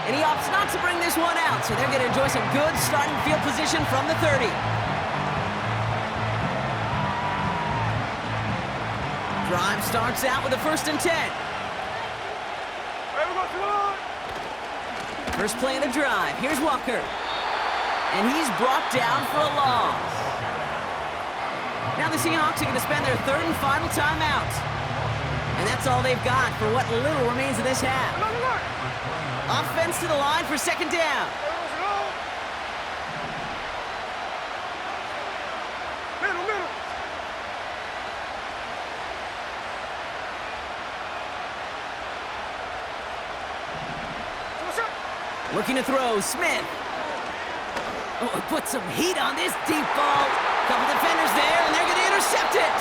And he opts not to bring this one out, so they're going to enjoy some good starting field position from the 30. Drive starts out with a 1st and 10. First play of the drive. Here's Walker. And he's brought down for a loss. Now the Seahawks are going to spend their 3rd and final timeout. And that's all they've got for what little remains of this half. Offense to the line for 2nd down. Looking to throw, Smith. Oh, put some heat on this deep ball. Couple defenders there, and they're going to intercept it.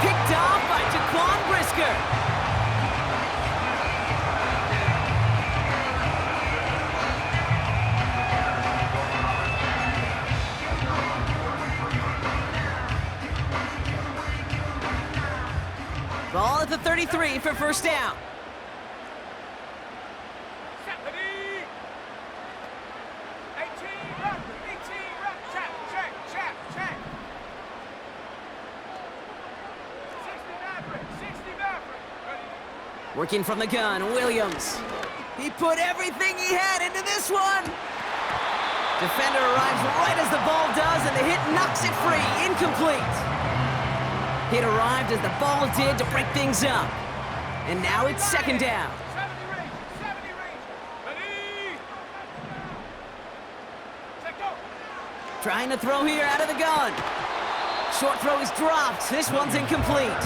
Picked off by Jaquan Brisker. Ball at the 33 for 1st down. Working from the gun, Williams. He put everything he had into this one. Defender arrives right as the ball does, and the hit knocks it free. Incomplete. Hit arrived as the ball did to break things up. And now it's 2nd down. Trying to throw here out of the gun. Short throw is dropped. This one's incomplete.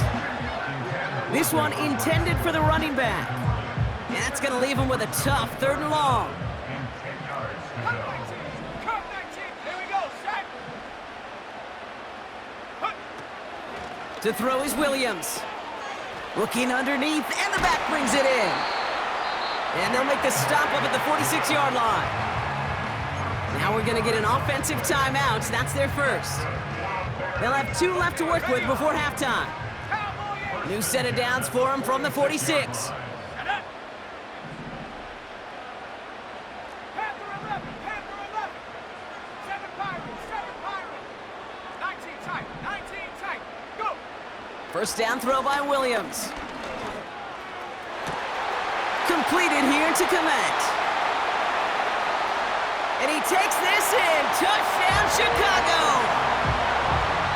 This one intended for the running back. And that's going to leave him with a tough 3rd and long. To throw is Williams. Looking underneath, and the back brings it in. And they'll make the stop up at the 46-yard line. Now we're going to get an offensive timeout. That's their first. They'll have 2 left to work with before halftime. New set of downs for him from the 46. First down throw by Williams. Completed here to Komet. And he takes this in. Touchdown, Chicago!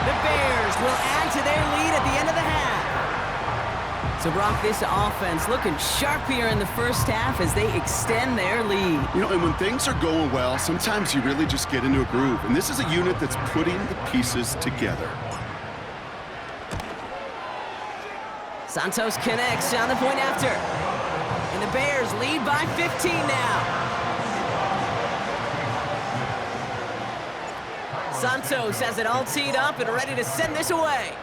The Bears will add to their lead at the end of the half. So, Brock, this offense looking sharp here in the first half as they extend their lead. You know, and when things are going well, sometimes you really just get into a groove. And this is a unit that's putting the pieces together. Santos connects on the point after. And the Bears lead by 15 now. Santos has it all teed up and ready to send this away.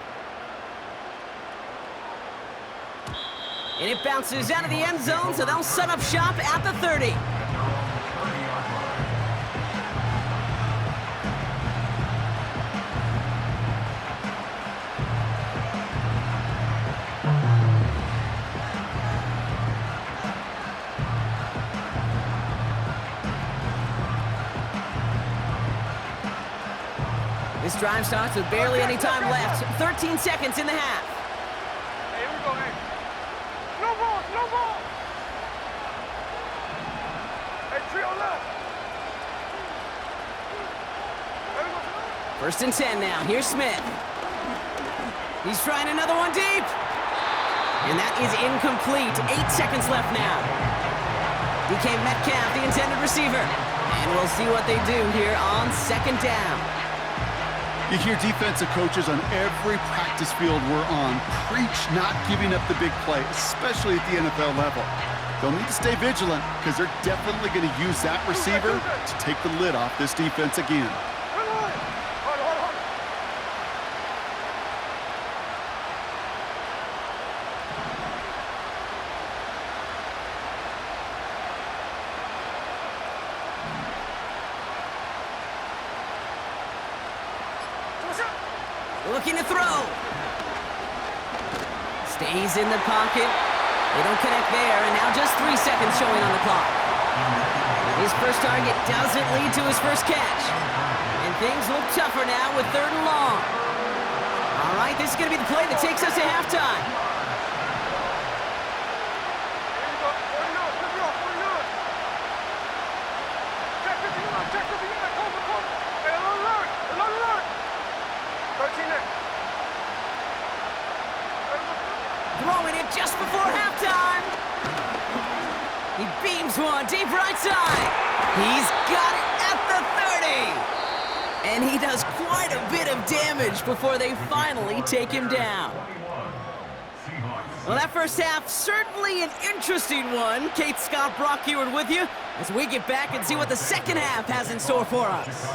And it bounces out of the end zone, so they'll set up shop at the 30. This drive starts with barely any time left. 13 seconds in the half. Hey, here we go, hey. Slow ball, slow ball. Hey, trio left. First and 10 now. Here's Smith. He's trying another one deep. And that is incomplete. 8 seconds left now. DK Metcalf, the intended receiver. And we'll see what they do here on 2nd down. You hear defensive coaches on every practice field we're on preach not giving up the big play, especially at the NFL level. They'll need to stay vigilant because they're definitely going to use that receiver to take the lid off this defense again. Looking to throw. Stays in the pocket. They don't connect there, and now just 3 seconds showing on the clock. His first target doesn't lead to his first catch. And things look tougher now with 3rd and long. All right, this is going to be the play that takes us to halftime. Throwing it just before halftime. He beams one deep right side. He's got it at the 30. And he does quite a bit of damage before they finally take him down. Well, that first half, certainly an interesting one. Kate, Scott, Brock Heward with you as we get back and see what the second half has in store for us.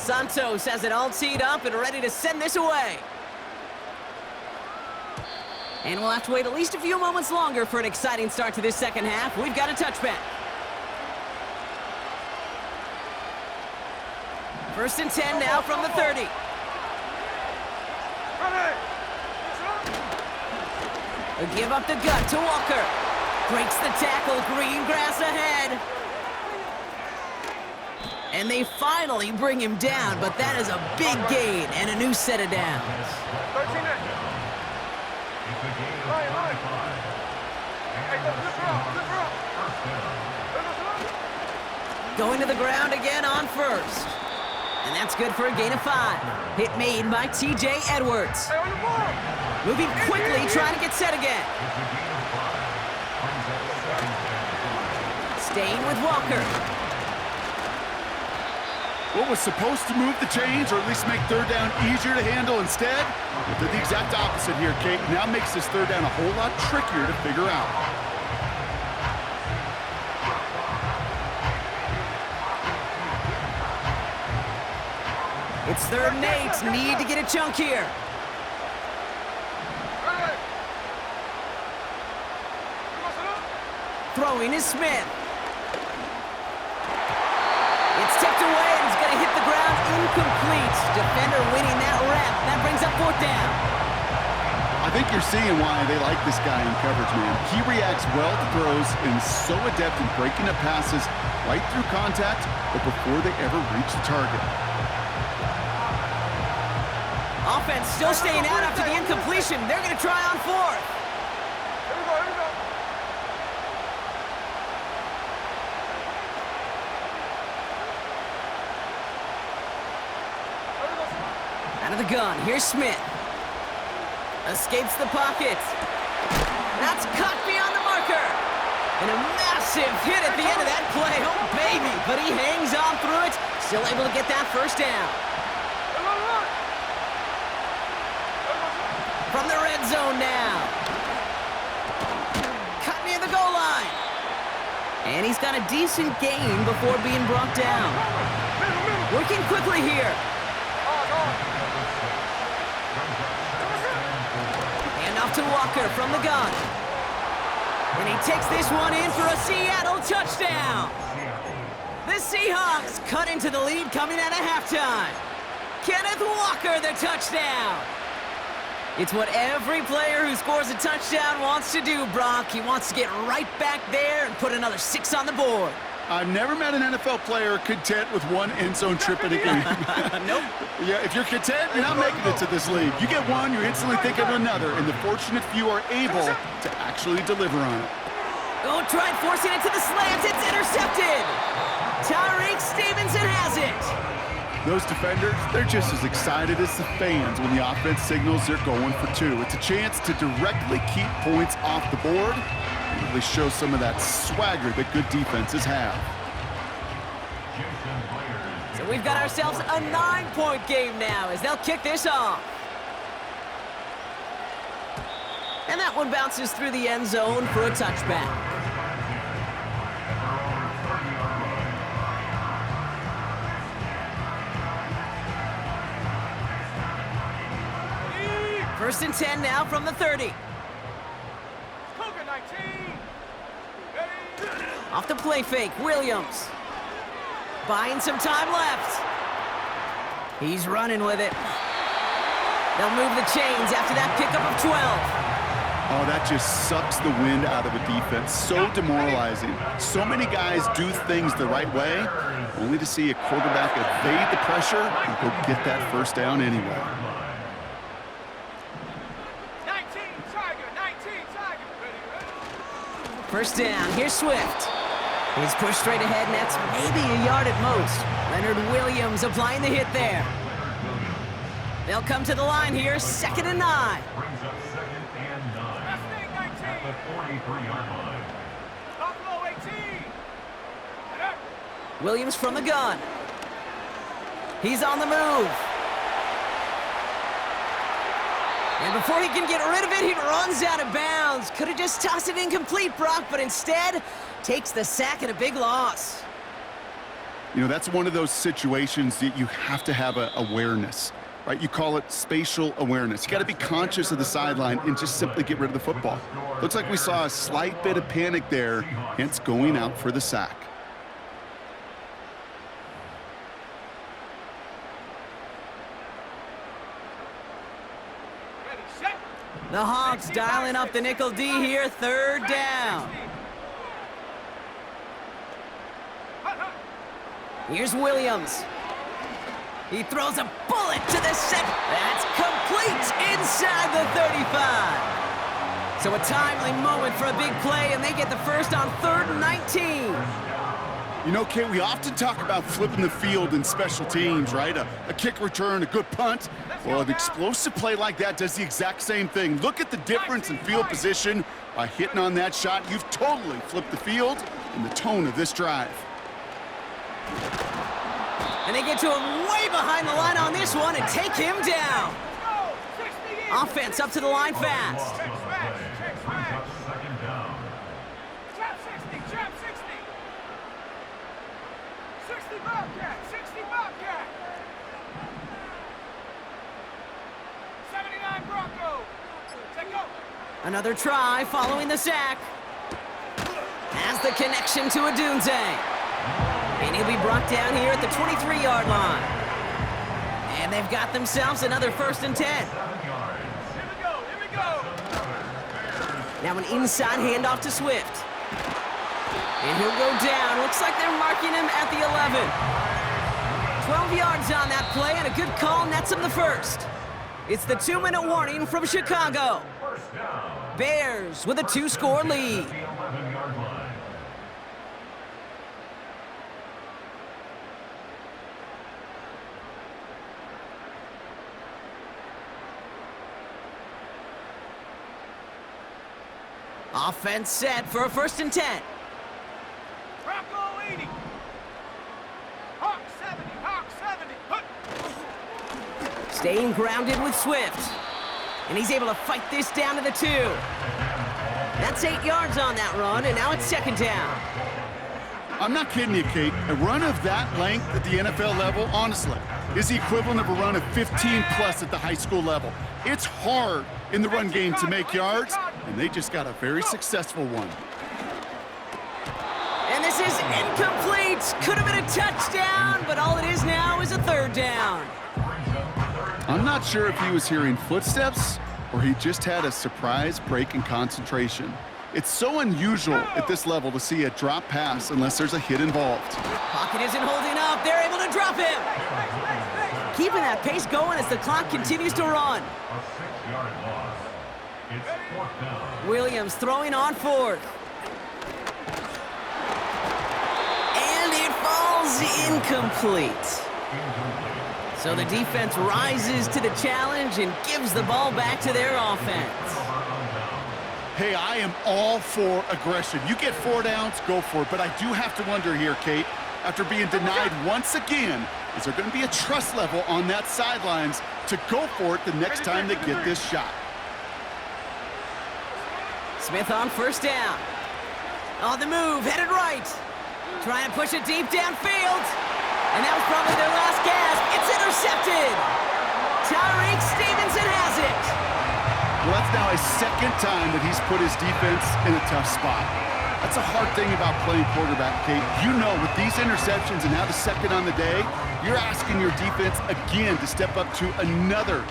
Santos has it all teed up and ready to send this away. And we'll have to wait at least a few moments longer for an exciting start to this second half. We've got a touchback. 1st and 10 now from the 30. A give up the gut to Walker. Breaks the tackle, green grass ahead. And they finally bring him down, but that is a big gain and a new set of downs. Going to the ground again on 1st. And that's good for a gain of 5. Hit made by T.J. Edwards. Moving quickly, trying to get set again. Staying with Walker. What was supposed to move the chains, or at least make 3rd down easier to handle instead, it did the exact opposite here, Kate. Now makes this 3rd down a whole lot trickier to figure out. It's 3rd and 8. Need to get a chunk here. Throwing is Smith. It's tipped away and it's going to hit the ground incomplete. Defender winning that rep. That brings up 4th down. I think you're seeing why they like this guy in coverage, man. He reacts well to throws and is so adept in breaking up passes right through contact, but before they ever reach the target. Offense still staying out after the incompletion. They're going to try on 4th. Out of the gun, here's Smith. Escapes the pocket. That's caught beyond the marker. And a massive hit at the end of that play. Oh, baby. But he hangs on through it. Still able to get that first down. From the red zone now. Cut near the goal line. And he's got a decent gain before being brought down. Working quickly here. Off to Walker from the gun. And he takes this one in for a Seattle touchdown. The Seahawks cut into the lead coming out of halftime. Kenneth Walker, the touchdown. It's what every player who scores a touchdown wants to do, Brock. He wants to get right back there and put another 6 on the board. I've never met an NFL player content with one end zone trip in a game. Nope. Yeah, if you're content, you're not making it to this league. You get one, you're instantly thinking of another, and the fortunate few are able to actually deliver on it. Oh, try forcing it to the slants. It's intercepted. Tyreek Stevenson has it. Those defenders, they're just as excited as the fans when the offense signals they're going for 2. It's a chance to directly keep points off the board. Really show some of that swagger that good defenses have. So we've got ourselves a 9-point game now as they'll kick this off. And that one bounces through the end zone for a touchback. First and 10 now from the 30. Off the play fake, Williams. Buying some time left. He's running with it. They'll move the chains after that pickup of 12. Oh, that just sucks the wind out of a defense. So demoralizing. So many guys do things the right way, only to see a quarterback evade the pressure and go get that first down anyway. 19 Tiger, 19 Tiger. First down, here's Swift. He's pushed straight ahead, and that's maybe a yard at most. Leonard Williams applying the hit there. They'll come to the line here, 2nd and 9. The 43-yard line. Buffalo 18. Williams from the gun. He's on the move. And before he can get rid of it, he runs out of bounds. Could have just tossed it incomplete, Brock, but instead takes the sack and a big loss. You know, that's one of those situations that you have to have awareness. Right, you call it spatial awareness. You got to be conscious of the sideline and just simply get rid of the football. Looks like we saw a slight bit of panic there, hence going out for the sack. Ready, set. The Hawks dialing up the nickel D here, 3rd down. Here's Williams. He throws a bullet to the center. That's complete inside the 35. So a timely moment for a big play, and they get the first on 3rd and 19. You know, Kate, we often talk about flipping the field in special teams, right? A kick return, a good punt. Well, an explosive play like that does the exact same thing. Look at the difference in field position. By hitting on that shot, you've totally flipped the field and the tone of this drive. And they get to him way behind the line on this one and take him down. Offense up to the line fast. Check smash. Trap 60, trap 60. 60 Bobcat, 60 Bobcat. 79 Bronco. Take go. Another try following the sack. Has the connection to Adunze. And he'll be brought down here at the 23-yard line. And they've got themselves another 1st and 10. Here we go. Now an inside handoff to Swift. And he'll go down. Looks like they're marking him at the 11. 12 yards on that play, and a good call nets him the first. It's the 2-minute warning from Chicago. Bears with a 2-score lead. Offense set for a 1st and 10. Bronco 80. Hawk 70. Staying grounded with Swift. And he's able to fight this down to the 2. That's 8 yards on that run, and now it's 2nd down. I'm not kidding you, Kate. A run of that length at the NFL level, honestly, is the equivalent of a run of 15+ at the high school level. It's hard in the run game to make yards, and they just got a very successful one. And this is incomplete. Could have been a touchdown, but all it is now is a 3rd down. I'm not sure if he was hearing footsteps or he just had a surprise break in concentration. It's so unusual at this level to see a drop pass unless there's a hit involved. Pocket isn't holding up. They're able to drop him. Keeping that pace going as the clock continues to run. Williams throwing on 4th. And it falls incomplete. So the defense rises to the challenge and gives the ball back to their offense. Hey, I am all for aggression. You get 4 downs, go for it. But I do have to wonder here, Kate, after being denied once again, is there going to be a trust level on that sidelines to go for it the next time they get this shot? Smith on 1st down. On the move, headed right. Trying to push it deep downfield. And that was probably their last gasp. It's intercepted. Tyreek Stevenson has it. Well, that's now a 2nd time that he's put his defense in a tough spot. That's a hard thing about playing quarterback, Kate. You know, with these interceptions and now the 2nd on the day, you're asking your defense again to step up to another